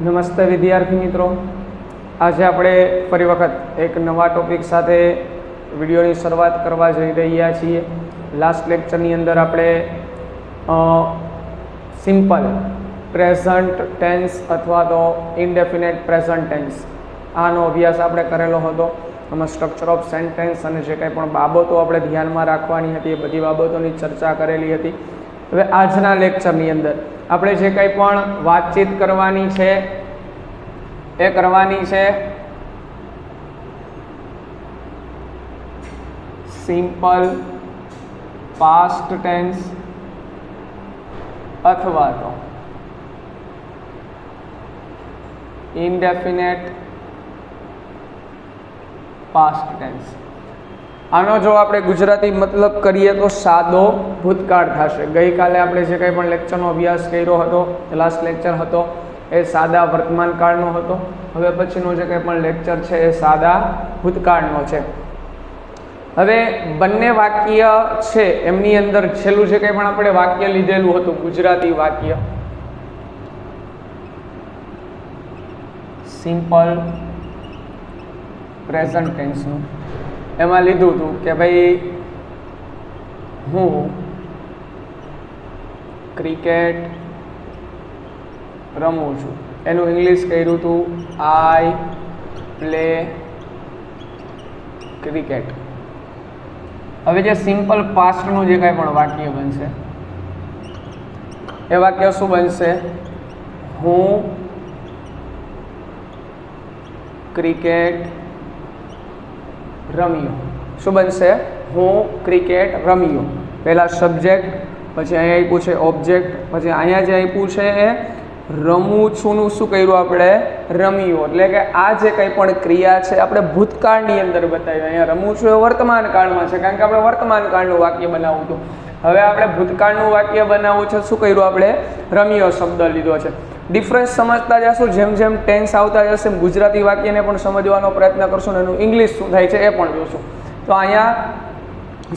નમસ્તે વિદ્યાર્થી મિત્રો, આજે આપણે ફરી વખત એક નવા ટોપિક સાથે વિડીયોની શરૂઆત કરવા જઈ રહ્યા છીએ. લાસ્ટ લેક્ચરની અંદર આપણે સિમ્પલ પ્રેઝન્ટ ટેન્સ અથવા તો ઇનડેફિનેટ પ્રેઝન્ટ ટેન્સ આનો અભ્યાસ આપણે કરેલો હતો. એમાં સ્ટ્રક્ચર ઓફ સેન્ટેન્સ અને જે કંઈ પણ બાબતો આપણે ધ્યાનમાં રાખવાની હતી એ બધી બાબતોની ચર્ચા કરેલી હતી. હવે આજના લેક્ચરની અંદર આપણે જે કંઈ પણ વાતચીત કરવાની છે એ કરવાની છે સિમ્પલ પાસ્ટ ટેન્સ અથવા તો ઇનડેફિનેટ પાસ્ટ ટેન્સ. આનો જો આપણે ગુજરાતી મતલબ કરીએ તો સાદો ભૂતકાળ થશે. ગઈકાલે આપણે જે કંઈ પણ લેક્ચરનો અભ્યાસ કર્યો હતો, લાસ્ટ લેક્ચર હતો એ સાદા વર્તમાન કાળનો હતો. હવે પછીનો જે કંઈ પણ લેક્ચર છે એ સાદા ભૂતકાળનો છે. હવે બંને વાક્ય છે એમની અંદર છેલ્લું જે કંઈ પણ આપણે વાક્ય લીધેલું હતું ગુજરાતી વાક્ય સિમ્પલ પ્રેઝન્ટ ટેન્સનું, એમાં લીધું હતું કે ભાઈ હું ક્રિકેટ રમું છું. એનું ઇંગ્લિશ કર્યું હતું આઈ પ્લે ક્રિકેટ. હવે જે સિમ્પલ પાસ્ટનું જે કાંઈ પણ વાક્ય બનશે એ વાક્ય શું બનશે? હું ક્રિકેટ રમ્યો. શું બનશે? હું ક્રિકેટ રમ્યો. પહેલા સબ્જેક્ટ, પછી અહીંયા આપ્યું છે ઓબ્જેક્ટ, પછી અહીંયા જે આપ્યું છે એ રમું છુંનું શું કર્યું આપણે? રમ્યો. એટલે કે આ જે કંઈ પણ ક્રિયા છે આપણે ભૂતકાળની અંદર બતાવી. અહીંયા રમું છું એ વર્તમાન કાળમાં છે, કારણ કે આપણે વર્તમાન કાળનું વાક્ય બનાવવું હતું. હવે આપણે ભૂતકાળનું વાક્ય બનાવવું છે. શું કર્યું આપણે? રમ્યો શબ્દ લીધો છે. ડિફરન્સ સમજતા જશું, જેમ જેમ ટેન્સ આવતા જશે ગુજરાતી વાક્યને પણ સમજવાનો પ્રયત્ન કરશું અને એનું ઇંગ્લિશ શું થાય છે એ પણ જોશું. તો અહીંયા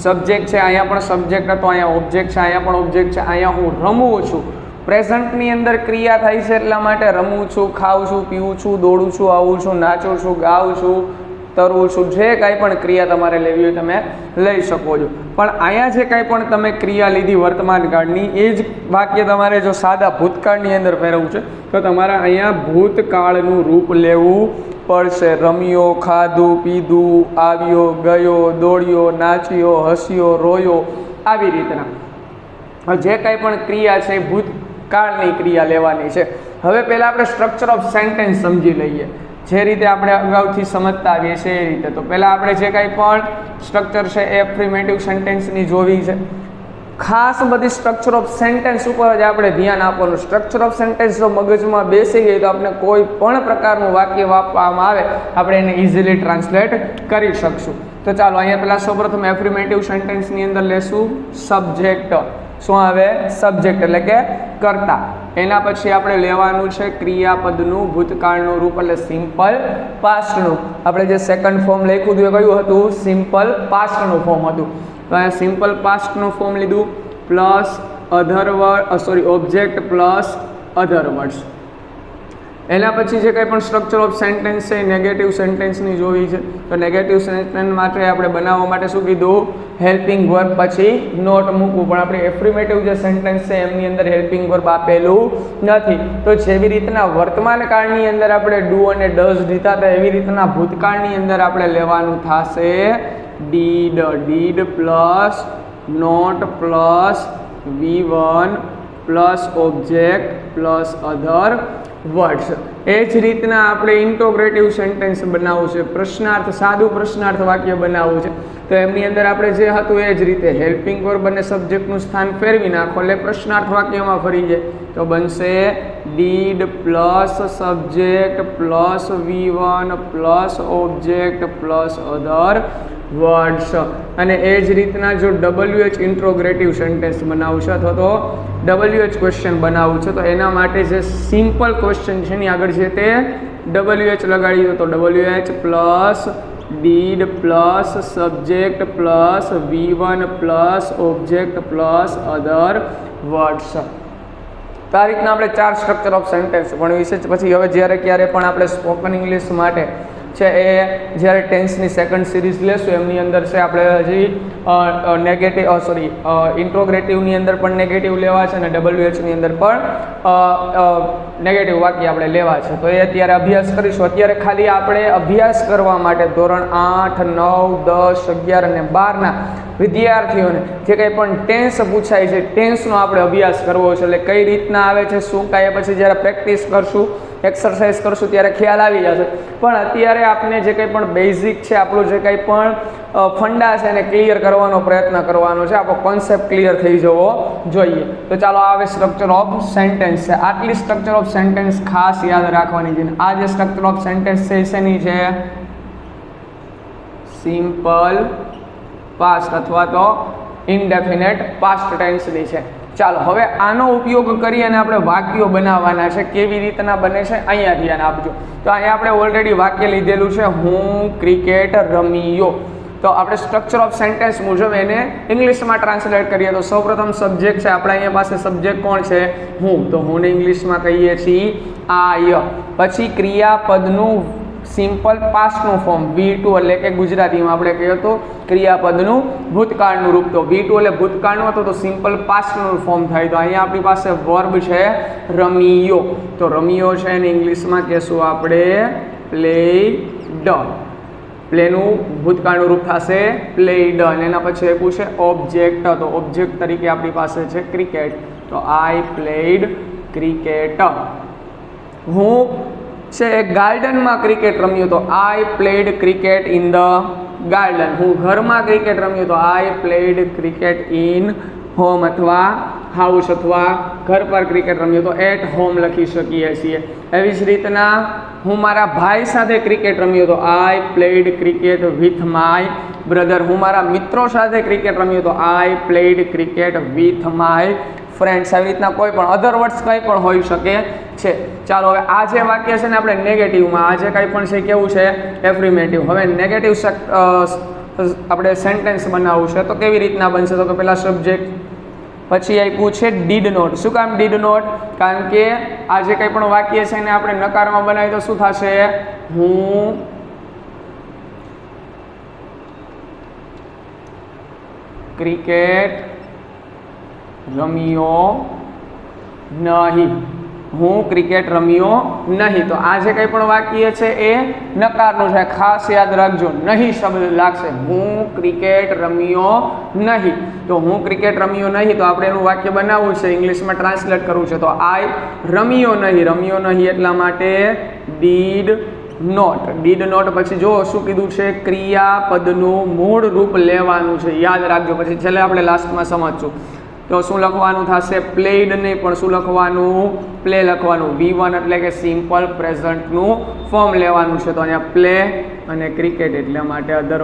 સબ્જેક્ટ છે, અહીંયા પણ સબ્જેક્ટ હતો, અહીંયા ઓબ્જેક્ટ છે, અહીંયા પણ ઓબ્જેક્ટ છે. અહીંયા હું રમું છું, પ્રેઝન્ટની અંદર ક્રિયા થાય છે એટલા માટે રમું છું, ખાઉં છું, પીવું છું, દોડું છું, આવું છું, નાચું છું, ગાઉં છું, તરવું છું. જે કાંઈ પણ ક્રિયા તમારે લેવી હોય તમે લઈ શકો છો. પણ અહીંયા જે કાંઈ પણ તમે ક્રિયા લીધી વર્તમાન કાળની એ જ વાક્ય તમારે જો સાદા ભૂતકાળની અંદર ફેરવવું છે તો તમારે અહીંયા ભૂતકાળનું રૂપ લેવું પડશે. રમ્યો, ખાધું, પીધું, આવ્યો, ગયો, દોડ્યો, નાચ્યો, હસ્યો, રોયો, આવી રીતના જે કાંઈ પણ ક્રિયા છે એ ભૂતકાળની ક્રિયા લેવાની છે. હવે પહેલાં આપણે સ્ટ્રક્ચર ઓફ સેન્ટેન્સ સમજી લઈએ, જે રીતે આપણે અગાઉથી સમજતા આવીએ છીએ એ રીતે. તો પહેલાં આપણે જે કાંઈ પણ સ્ટ્રક્ચર છે એ એફર્મેટિવ સેન્ટેન્સની જોવી છે. ખાસ બધી સ્ટ્રક્ચર ઓફ સેન્ટેન્સ ઉપર જ આપણે ધ્યાન આપવાનું. સ્ટ્રક્ચર ઓફ સેન્ટેન્સ જો મગજમાં બેસી ગઈ તો આપણે કોઈ પણ પ્રકારનું વાક્ય વાપરવામાં આવે આપણે એને ઇઝીલી ટ્રાન્સલેટ કરી શકશું. તો ચાલો અહીંયા પહેલાં સૌપ્રથમ એફર્મેટિવ સેન્ટેન્સની અંદર લેશું સબ્જેક્ટ. શું આવે? સબ્જેક્ટ એટલે કે કર્તા. એના પછી આપણે લેવાનું છે ક્રિયાપદનું ભૂતકાળનું રૂપ એટલે સિમ્પલ પાસ્ટનું. આપણે જે સેકન્ડ ફોર્મ લખ્યું હતું એ કયું હતું? સિમ્પલ પાસ્ટનું ફોર્મ હતું. તો અહીંયા સિમ્પલ પાસ્ટનું ફોર્મ લીધું plus object plus other words. એના પછી જે કંઈ પણ સ્ટ્રક્ચર ઓફ સેન્ટેન્સ છે નેગેટિવ સેન્ટેન્સની જોવી છે. તો નેગેટિવ સેન્ટેન્સ માટે આપણે બનાવવા માટે શું કીધું? હેલ્પિંગ વર્બ પછી નોટ મૂકવું. પણ આપણે એફર્મેટિવ જે સેન્ટેન્સ છે એમની અંદર હેલ્પિંગ વર્બ આપેલું નથી. તો જેવી રીતના વર્તમાન કાળની અંદર આપણે ડુ અને ડઝ લીધા હતા એવી રીતના ભૂતકાળની અંદર આપણે લેવાનું થશે did. Did plus not plus V1 plus object plus other words. એ જ રીતના આપણે ઇન્ટોગ્રેટિવ સેન્ટેન્સ બનાવવું છે. પ્રશ્નાર્થ, સાદું પ્રશ્નાર્થ વાક્ય બનાવવું છે. તો એમની અંદર આપણે જે હતું એ જ રીતે હેલ્પિંગ વર્બ અને સબ્જેક્ટનું સ્થાન ફેરવી નાખો એટલે પ્રશ્નાર્થ વાક્યમાં ફરી જાય. તો બનશે did plus subject plus V1 plus object plus other words. અને એ જ રીતના જો WH ઇન્ટ્રોગ્રેટિવ સેન્ટેન્સ બનાવવું છે અથવા તો WH ક્વેશ્ચન બનાવવું છે તો એના માટે જે સિમ્પલ ક્વેશ્ચન છે એની આગળ છે તે WH લગાડી દો. તો WH plus did plus subject plus v1 plus object plus other words. તો આ રીતના આપણે 4 સ્ટ્રક્ચર ઓફ સેન્ટેન્સ ભણવી છે. પછી હવે જ્યારે ક્યારે પણ આપણે સ્પોકન ઇંગ્લિશ માટે છે એ જ્યારે ટેન્સની સેકન્ડ સિરીઝ લેશું એમની અંદર છે આપણે હજી ઇન્ટ્રોગ્રેટિવની અંદર પણ નેગેટિવ લેવા છે અને WHની અંદર પણ નેગેટિવ વાક્ય આપણે લેવા છે. તો એ અત્યારે અભ્યાસ કરીશું. અત્યારે ખાલી આપણે અભ્યાસ કરવા માટે ધોરણ 8, 9, 10, 11 અને 12ના વિદ્યાર્થીઓને જે કંઈ પણ ટેન્સ પૂછાય છે ટેન્સનો આપણે અભ્યાસ કરવો છે. એટલે કઈ રીતના આવે છે શું કાંઈ પછી જ્યારે પ્રેક્ટિસ કરશું એક્સરસાઇઝ કરશું ત્યારે ખ્યાલ આવી જશે. પણ અત્યારે આપણે જે કંઈ પણ બેઝિક છે આપણું જે કંઈ પણ ફંડા છે એને ક્લિયર કરવાનો પ્રયત્ન કરવાનો છે. આપણો કોન્સેપ્ટ ક્લિયર થઈ જવો જોઈએ. તો ચાલો આવે સ્ટ્રક્ચર ઓફ સેન્ટેન્સ છે. આટલી સ્ટ્રક્ચર ઓફ સેન્ટેન્સ ખાસ યાદ રાખવાની છે. આ જે સ્ટ્રક્ચર ઓફ સેન્ટેન્સ છે શેની છે? સિમ્પલ પાસ્ટ અથવા તો ઇનડેફિનેટ પાસ્ટ ટેન્સની છે. ચાલો હવે આનો ઉપયોગ કરી અને આપણે વાક્યો બનાવવાના છે. કેવી રીતના બને છે અહીંયા ધ્યાન આપજો. તો અહીંયા આપણે ઓલરેડી વાક્ય લીધેલું છે, હું ક્રિકેટ રમ્યો. તો આપણે સ્ટ્રક્ચર ઓફ સેન્ટેન્સ મુજબ એને ઇંગ્લિશમાં ટ્રાન્સલેટ કરીએ તો સૌપ્રથમ સબ્જેક્ટ છે. આપણે અહીંયા પાસે સબ્જેક્ટ કોણ છે? હું. તો હું ઇંગ્લિશમાં કહીએ છીએ આય. પછી ક્રિયાપદનું સિમ્પલ પાસ્ટનું ફોર્મ V2 એટલે કે ગુજરાતીમાં આપણે કહીએ તો ક્રિયાપદનું ભૂતકાળનું રૂપ. તો V2 એટલે ભૂતકાળનું હતું તો સિમ્પલ પાસ્ટનું ફોર્મ થાય. તો અહીંયા આપણી પાસે વર્બ છે રમ્યો. તો રમ્યો છે એને ઇંગ્લિશમાં કહેશું આપણે પ્લેડ. પ્લેનું ભૂતકાળનું રૂપ થશે પ્લેડ. અને એના પછી આપ્યું છે ઓબ્જેક્ટ. તો ઓબ્જેક્ટ તરીકે આપણી પાસે છે ક્રિકેટ. તો આઈ પ્લેડ ક્રિકેટ. હું છે ગાર્ડનમાં ક્રિકેટ રમ્યો. તો આઈ played cricket in the garden. હું ઘરમાં ક્રિકેટ રમ્યો. તો આઈ પ્લેડ ક્રિકેટ ઇન હોમ અથવા હાઉસ અથવા ઘર પર ક્રિકેટ રમ્યો. તો એટ હોમ લખી શકીએ છીએ. એવી જ રીતના હું મારા ભાઈ સાથે ક્રિકેટ રમ્યો. તો આઈ played cricket with my brother. હું મારા મિત્રો સાથે ક્રિકેટ રમ્યો. તો આઈ played cricket with my friends. આવી રીતના કોઈ પણ અધર વર્ડ્સ કંઈ પણ હોઈ શકે છે. ચાલો હવે આ જે વાક્ય છે ને આપણે નેગેટિવમાં આ જે કંઈ પણ છે કેવું છે? એફર્મેટિવ. હવે નેગેટિવ આપણે સેન્ટેન્સ બનાવવું છે તો કેવી રીતના બનશે? તો કે પહેલાં સબ્જેક્ટ, પછી આપ્યું છે ડીડ નોટ. શું કામ ડીડ નોટ? કારણ કે આ જે કંઈ પણ વાક્ય છે એને આપણે નકારમાં બનાવીએ તો શું થશે? હું ક્રિકેટ રમ્યો નહીં. હું ક્રિકેટ રમ્યો નહીં. તો આ જે કંઈ પણ વાક્ય છે એ નકારનું છે. ખાસ યાદ રાખજો, નહીં શબ્દ લાગશે. હું ક્રિકેટ રમ્યો નહીં. તો હું ક્રિકેટ રમ્યો નહીં તો આપણે એનું વાક્ય બનાવવું છે, ઇંગ્લિશમાં ટ્રાન્સલેટ કરવું છે. તો આઈ રમ્યો નહીં. રમ્યો નહીં એટલા માટે ડીડ નોટ. ડીડ નોટ પછી જો શું કીધું છે? ક્રિયાપદનું મૂળ રૂપ લેવાનું છે. યાદ રાખજો. પછી છેલ્લે આપણે લાસ્ટમાં સમજશું. તો શું લખવાનું થશે? પ્લેડ નહીં પણ શું લખવાનું? પ્લે લખવાનું. V1 એટલે કે સિમ્પલ પ્રેઝન્ટનું ફોર્મ લેવાનું છે. તો અહીંયા પ્લે અને ક્રિકેટ એટલે માટે અધર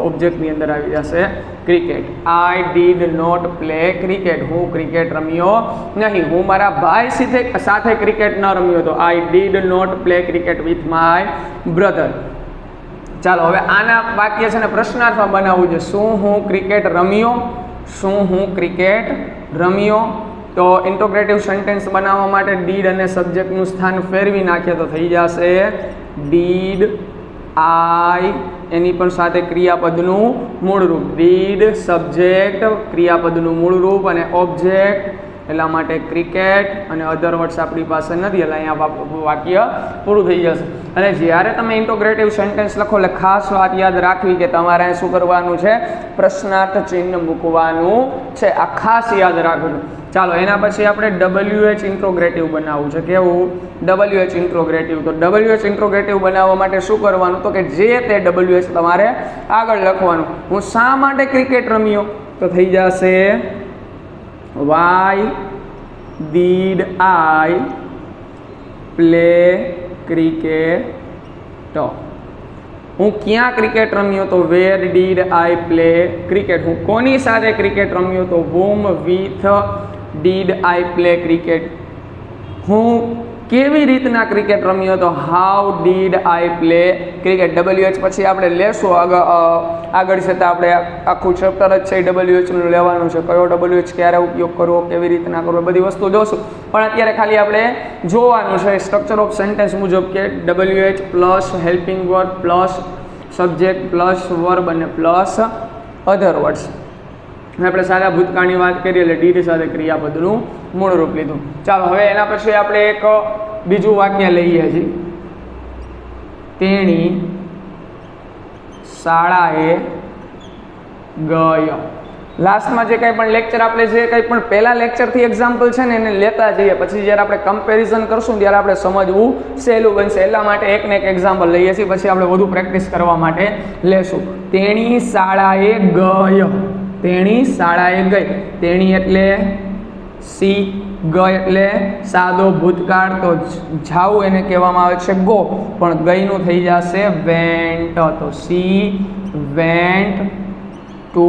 ઓબ્જેક્ટની અંદર આવી જશે cricket. I did not play cricket. હું ક્રિકેટ રમ્યો નહીં. હું મારા ભાઈ સાથે ક્રિકેટ ન રમ્યો. તો I did not play cricket with my brother. ચાલો હવે આના વાક્ય છે ને પ્રશ્નાર્થમાં બનાવવું છે. શું હું ક્રિકેટ રમ્યો? શું હું ક્રિકેટ રમ્યો? તો ઇન્ટોગ્રેટિવ સેન્ટેન્સ બનાવવા માટે ડીડ અને સબ્જેક્ટનું સ્થાન ફેરવી નાખીએ તો થઈ જશે ડીડ આઈ. એની પણ સાથે ક્રિયાપદનું મૂળરૂપ. ડીડ સબ્જેક્ટ ક્રિયાપદનું મૂળરૂપ અને ઓબ્જેક્ટ એટલા માટે ક્રિકેટ અને અધર વર્ડ્સ આપણી પાસે નથી એટલે અહીંયા વાક્ય પૂરું થઈ જશે. અને જ્યારે તમે ઇન્ટોગ્રેટિવ સેન્ટેન્સ લખો એટલે ખાસ વાત યાદ રાખવી કે તમારે શું કરવાનું છે? પ્રશ્નાર્થ ચિહ્ન મૂકવાનું છે. આ ખાસ યાદ રાખવું. ચાલો એના પછી આપણે WH ઇન્ટ્રોગ્રેટિવ બનાવવું છે. કેવું? WH ઇન્ટ્રોગ્રેટિવ. તો WH ઇન્ટ્રોગ્રેટિવ બનાવવા માટે શું કરવાનું? તો કે જે તે WH તમારે આગળ લખવાનું. હું શા માટે ક્રિકેટ રમ્યો? તો થઈ જશે Why did I play cricket? હું ક્યાં ક્રિકેટ રમ્યો? તો where did I play cricket? હું કોની સાથે ક્રિકેટ રમ્યો? તો whom with did I play cricket? હું કેવી રીતના ક્રિકેટ રમ્યો? તો how did I play cricket. WH પછી આપણે લેશું આગળ છે તો આપણે આખું ચેપ્ટર જ છે WH નું લેવાનું છે. કયો WH ક્યારે ઉપયોગ કરવો, કેવી રીતના કરવો, બધી વસ્તુ જોશું. પણ અત્યારે ખાલી આપણે જોવાનું છે સ્ટ્રક્ચર ઓફ સેન્ટેન્સ મુજબ કે WH plus helping verb plus subject plus verb અને પ્લસ અધર વર્ડ્સ. આપણે સાદા ભૂતકાળની વાત કરીએ એટલે ડીડ સાથે ક્રિયાપદનું મૂળ રૂપ લીધું. ચાલો હવે એના પછી આપણે એક બીજું વાક્ય લઈએ છીએ. તેણી શાળાએ ગયો. લાસ્ટમાં જે કંઈ પણ લેક્ચર આપણે જે કંઈ પણ પહેલા લેક્ચરથી એક્ઝામ્પલ છે ને એને લેતા જઈએ, પછી જ્યારે આપણે કમ્પેરિઝન કરશું ત્યારે આપણે સમજવું સહેલું બનશે. એટલા માટે એક ને એક એક્ઝામ્પલ લઈએ છીએ, પછી આપણે વધુ પ્રેક્ટિસ કરવા માટે લેશું. તેણી શાળાએ ગયો. તેણી શાળાએ ગઈ. તેણી એટલે સી, ગઈ એટલે સાદો ભૂતકાળ, તો જાવું એને કહેવામાં આવે છે ગો, પણ ગઈનું થઈ જશે વેન્ટ. તો સી વેન્ટ ટુ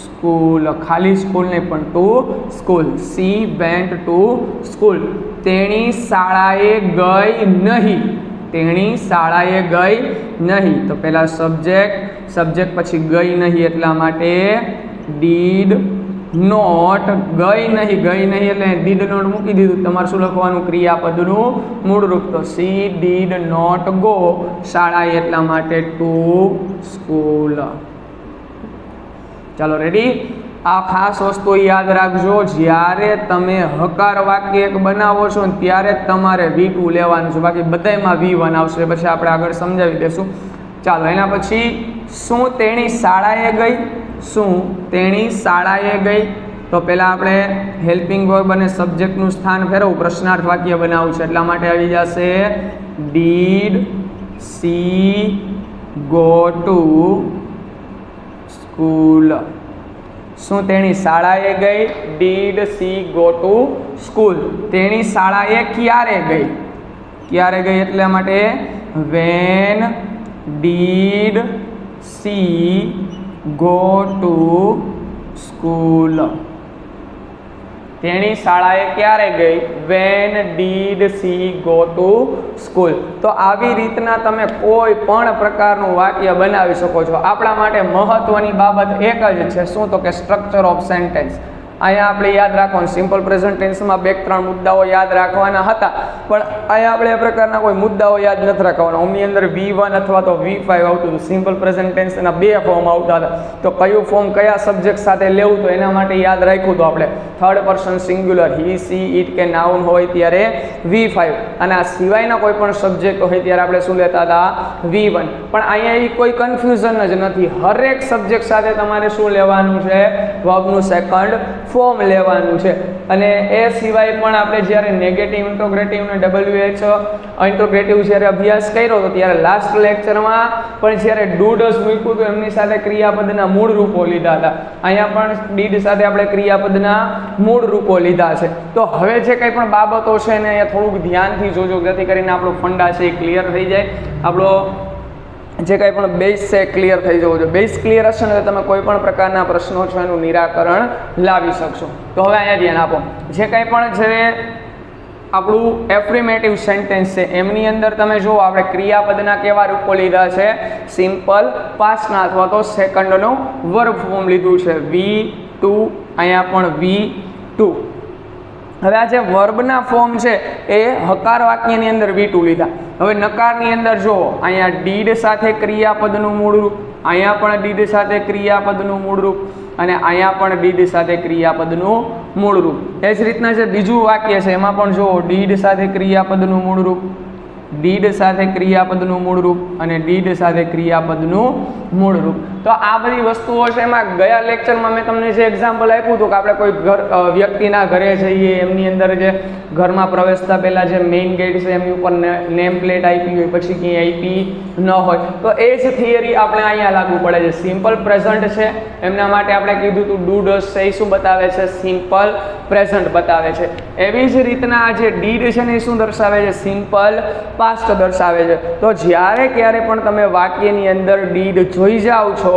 સ્કૂલ. ખાલી સ્કૂલ નહીં પણ to school. C went to school. તેણી શાળાએ ગઈ નહીં. તેણી શાળાએ ગઈ નહીં. તો પહેલા સબ્જેક્ટ પછી ગઈ નહીં એટલા માટે ડીડ નોટ. ગઈ નહીં એટલે ડીડ નોટ મૂકી દીધું. તમારે શું લખવાનું? ક્રિયાપદનું મૂળ રૂપ. તો સી ડીડ નોટ ગો શાળાએ એટલા માટે ટુ સ્કૂલ. ચાલો રેડી. આ ખાસ વસ્તુ યાદ રાખજો, જ્યારે તમે હકાર વાક્ય એક બનાવો છો ને ત્યારે તમારે V2 લેવાનું છે, બાકી બધાયમાં V1 આવશે. પછી આપણે આગળ સમજાવી દઈશું. ચાલો એના પછી શું તેણી શાળાએ ગઈ? શું તેણી શાળાએ ગઈ? તો પહેલાં આપણે હેલ્પિંગ વર્બ અને સબ્જેક્ટનું સ્થાન ફેરવવું, પ્રશ્નાર્થ વાક્ય બનાવવું છે. એટલા માટે આવી જશે did she go to school. શું તેણી શાળાએ ગઈ? Did she go to school. તેણી શાળાએ ક્યારે ગઈ? ક્યારે ગઈ એટલા માટે when did she go to school. તેણી શાળાએ ક્યારે ગઈ? When did she go to school. તો આવી રીતના તમે કોઈ પણ પ્રકારનું વાક્ય બનાવી શકો છો. આપણા માટે મહત્વની બાબત એક જ છે. શું? તો કે સ્ટ્રક્ચર ઓફ સેન્ટેન્સ. અહીંયા આપણે યાદ રાખવાનું, સિમ્પલ પ્રેઝન્ટ ટેન્સમાં 2-3 મુદ્દાઓ યાદ રાખવાના હતા, પણ અહીંયા આપણે એ પ્રકારના કોઈ મુદ્દાઓ યાદ નથી રાખવાના. ઓમની અંદર V1 અથવા તો V5 આવતું હતું. સિમ્પલ પ્રેઝન્ટ ટેન્સના 2 ફોર્મ આવતા હતા, તો કયું ફોર્મ કયા સબ્જેક્ટ સાથે લેવું તો એના માટે યાદ રાખ્યું હતું આપણે. Third person singular, he she it કે નાઉન હોય ત્યારે V5, અને આ સિવાયના કોઈ પણ સબ્જેક્ટ હોય ત્યારે આપણે શું લેતા હતા? V1. પણ અહીંયા એવી કોઈ કન્ફ્યુઝન જ નથી. હરેક સબ્જેક્ટ સાથે તમારે શું લેવાનું છે? વર્બનું સેકન્ડ ફોર્મ લેવાનું છે. અને એ સિવાય પણ આપણે જ્યારે નેગેટિવ ઇન્ટ્રોગ્રેટિવ ને WH ઇન્ટ્રોગ્રેટિવ જ્યારે અભ્યાસ કર્યો હતો ત્યારે લાસ્ટ લેક્ચરમાં પણ જ્યારે ડુડસ મૂક્યું તો એમની સાથે ક્રિયાપદના મૂળ રૂપો લીધા હતા. અહીંયા પણ ડીડ સાથે આપણે ક્રિયાપદના મૂળ રૂપો લીધા છે. તો હવે જે કંઈ પણ બાબતો છે ને એ થોડુંક ધ્યાનથી જોજો, જેથી કરીને આપણો ફંડા છે એ ક્લિયર થઈ જાય. આપણો જે કંઈ પણ બેઝ છે ક્લિયર થઈ જવો જોઈએ. બેઝ ક્લિયર હશે ને તો તમે કોઈ પણ પ્રકારના પ્રશ્નો છે એનું નિરાકરણ લાવી શકશો. તો હવે અહીંયા ધ્યાન આપો. જે કંઈ પણ છે આપણું એફર્મેટિવ સેન્ટેન્સ છે એમની અંદર તમે જુઓ આપણે ક્રિયાપદના કેવા રૂપો લીધા છે? સિમ્પલ પાસ્ટના અથવા તો સેકન્ડનું વર્બ ફોર્મ લીધું છે. V2, અહીંયા પણ V2. હવે આ જે વર્બના ફોર્મ છે એ હકાર વાક્યની અંદર V2 લીધા. હવે નકારની અંદર જુઓ, અહીંયા ડીડ સાથે ક્રિયાપદનું મૂળ રૂપ, અહીંયા પણ ડીડ સાથે ક્રિયાપદનું મૂળ રૂપ, અને અહીંયા પણ ડીડ સાથે ક્રિયાપદનું મૂળ રૂપ. એ જ રીતના જે બીજું વાક્ય છે એમાં પણ જુઓ, ડીડ સાથે ક્રિયાપદનું મૂળ રૂપ, ડીડ સાથે ક્રિયાપદનું મૂળ રૂપ અને ડીડ સાથે ક્રિયાપદનું મૂળ રૂપ. તો આ બધી વસ્તુઓ છે એમાં ગયા લેક્ચરમાં મેં તમને જે એક્ઝામ્પલ આપ્યું હતું કે આપણે કોઈ વ્યક્તિના ઘરે જઈએ, એમની અંદર જે ઘરમાં પ્રવેશતા પહેલાં જે મેઇન ગેટ છે એમની ઉપર નેમ પ્લેટ આપી હોય, પછી ક્યાંય આપી ન હોય, તો એ જ થિયરી આપણે અહીંયા લાગુ પડે છે. સિમ્પલ પ્રેઝન્ટ છે એમના માટે આપણે કીધું હતું ડુ ડઝ છે એ શું બતાવે છે? સિમ્પલ પ્રેઝન્ટ બતાવે છે. એવી જ રીતના આ જે ડીડ છે ને એ શું દર્શાવે છે? સિમ્પલ પાસ્ટ દર્શાવે છે. તો જ્યારે ક્યારે પણ તમે વાક્યની અંદર ડીડ જોઈ જાઓ છો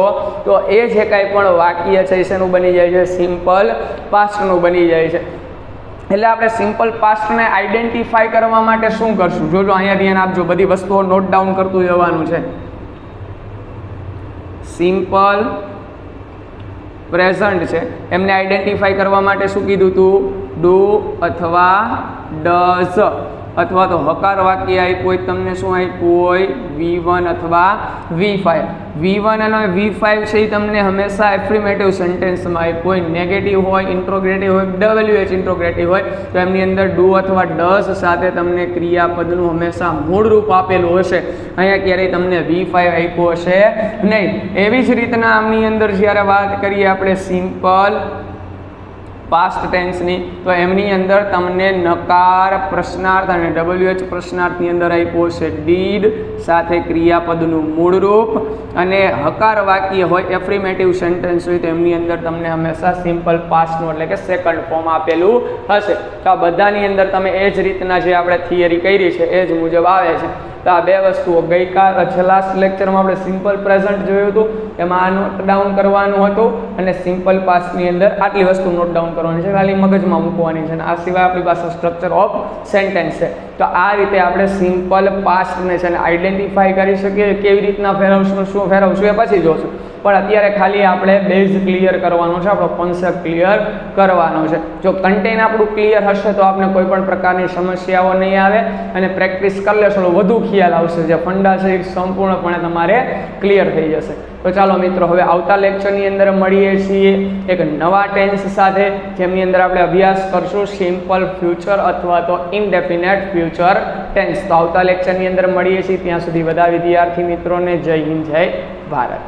તો એ જે કાંઈ પણ વાક્ય છે શેનું બની જાય છે? સિમ્પલ પાસ્ટનું બની જાય છે. એટલે આપણે સિમ્પલ પાસ્ટને આઈડેન્ટિફાઈ કરવા માટે શું કરશું? જોજો અહીંયા ધ્યાન આપજો, બધી વસ્તુઓ નોટ ડાઉન કરતું જવાનું છે. સિમ્પલ પ્રેઝન્ટ છે એમને આઈડેન્ટિફાઈ કરવા માટે શું કીધું હતું? ડુ અથવા ડઝ અથવા તો હકાર વાક્ય આપ્યું હોય તમને શું આપ્યું હોય? V1 અથવા V5. V1 અને V5 છે એ તમને હંમેશા એફર્મેટિવ સેન્ટેન્સમાં આપ્યું હોય. નેગેટિવ હોય, ઇન્ટ્રોગેટિવ હોય, WH ઇન્ટ્રોગેટિવ હોય તો એમની અંદર ડુ અથવા ડઝ સાથે તમને ક્રિયાપદનું હંમેશા મૂળ રૂપ આપેલું હશે. અહીંયા ક્યારેય તમને V5 આપ્યો હશે નહીં. એવી જ રીતના આમની અંદર જ્યારે વાત કરીએ આપણે સિમ્પલ પાસ્ટ ટેન્સની તો એમની અંદર તમને નકાર પ્રશ્નાર્થ અને WH પ્રશ્નાર્થની અંદર આપ્યો છે ડીડ સાથે ક્રિયાપદનું મૂળ રૂપ, અને હકાર વાક્ય હોય એફર્મેટિવ સેન્ટેન્સ હોય તો એમની અંદર તમને હંમેશા સિમ્પલ પાસ્ટનું એટલે કે સેકન્ડ ફોર્મ આપેલું હશે. તો આ બધાની અંદર તમે એ જ રીતના જે આપણે થિયરી કરી છે એ જ મુજબ આવે છે. તો આ બે વસ્તુઓ લાસ્ટ લેક્ચરમાં આપણે સિમ્પલ પ્રેઝન્ટ જોયું હતું, એમાં આ નોટ ડાઉન કરવાનું હતું, અને સિમ્પલ પાસ્ટની અંદર આટલી વસ્તુ નોટ ડાઉન કરવાની છે, ખાલી મગજમાં મૂકવાની છે. અને આ સિવાય આપણી પાસે સ્ટ્રક્ચર ઓફ સેન્ટેન્સ છે. તો આ રીતે આપણે સિમ્પલ પાસ્ટને છે ને આઈડેન્ટિફાઈ કરી શકીએ. કેવી રીતના ફેરવશું, શું ફેરવશું એ પછી જોશું, પણ અત્યારે ખાલી આપણે બેઝ ક્લિયર કરવાનો છે, આપણો કોન્સેપ્ટ ક્લિયર કરવાનો છે. જો કન્ટેન્ટ આપણું ક્લિયર હશે તો આપણે કોઈ પણ પ્રકારની સમસ્યાઓ નહીં આવે, અને પ્રેક્ટિસ કરી લેશો વધુ ખ્યાલ આવશે. જે ફંડા છે એ સંપૂર્ણપણે તમારે ક્લિયર થઈ જશે. તો ચાલો મિત્રો, હવે આવતા લેક્ચરની અંદર મળીએ છીએ એક નવા ટેન્સ સાથે, જેમની અંદર આપણે અભ્યાસ કરશું સિમ્પલ ફ્યુચર અથવા તો ઇનડેફિનેટ ફ્યુચર ટેન્સ. તો આવતા લેક્ચરની અંદર મળીએ છીએ. ત્યાં સુધી બધા વિદ્યાર્થી મિત્રોને જય હિન્દ, જય ભારત.